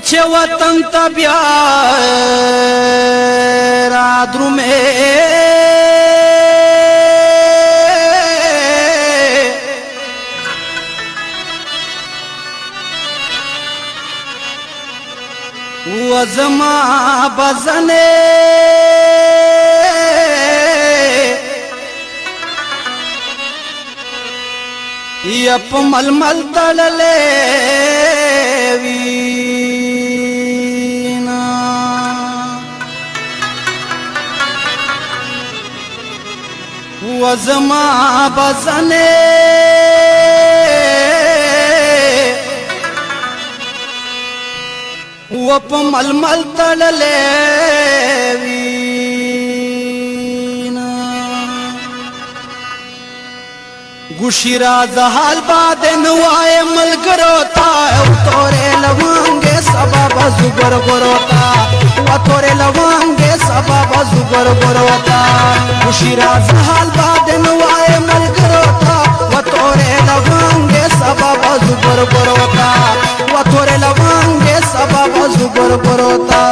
چې وطن ته بیا را درومې وزما بزنې یا په ململ تړلې وینا وزما بزنې و په ململ تړلې وینا ګوشي راز حال باد نوای ملګرو تا او تورې لوانګې سبب زګر ګروتا و تورې لوانګې سبب زګر ګروتا ګوشي راز حال باد نوای ملګرو تا و تورې لوانګې سبب زګر ګروتا و تورې لوانګې سبب زګر ګروتا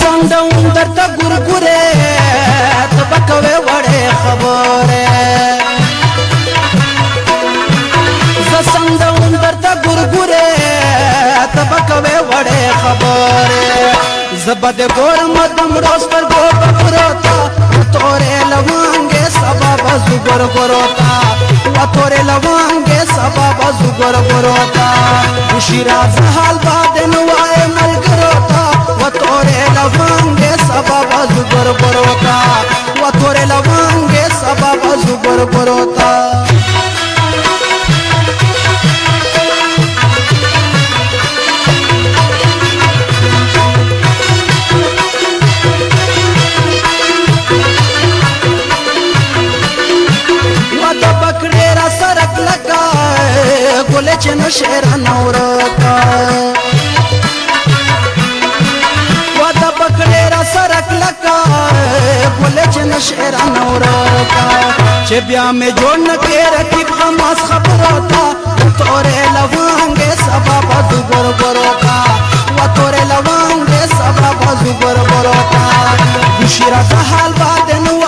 سندون درته ګورګورې ته به کوې وړې خبرې زه سندون درته ګورګورې ته به کوې وړې خبرې زه به دې ګورم د مړو سترګو په کورو ته تورې لوانګې سبا به زګر ګورو ته و تورې لوانګې سبا به زګر ګورو ته خوشي راز حال به دې نه وایې ملګرو ته و تورې لوانګې سبا به زګر ګورو ته و تورې لوانګې سبا به زګر ګورو ته چې نشر نورتا ودا پکړې را سرک لکا ګل چې نشر نورتا چې بیا مې جوړ نکې رکیب خماس خبرتا تورې لوانګې سبب زګر ګروتا و تورې لوانګې سبب زګر ګروتا ګشرا حال باد نو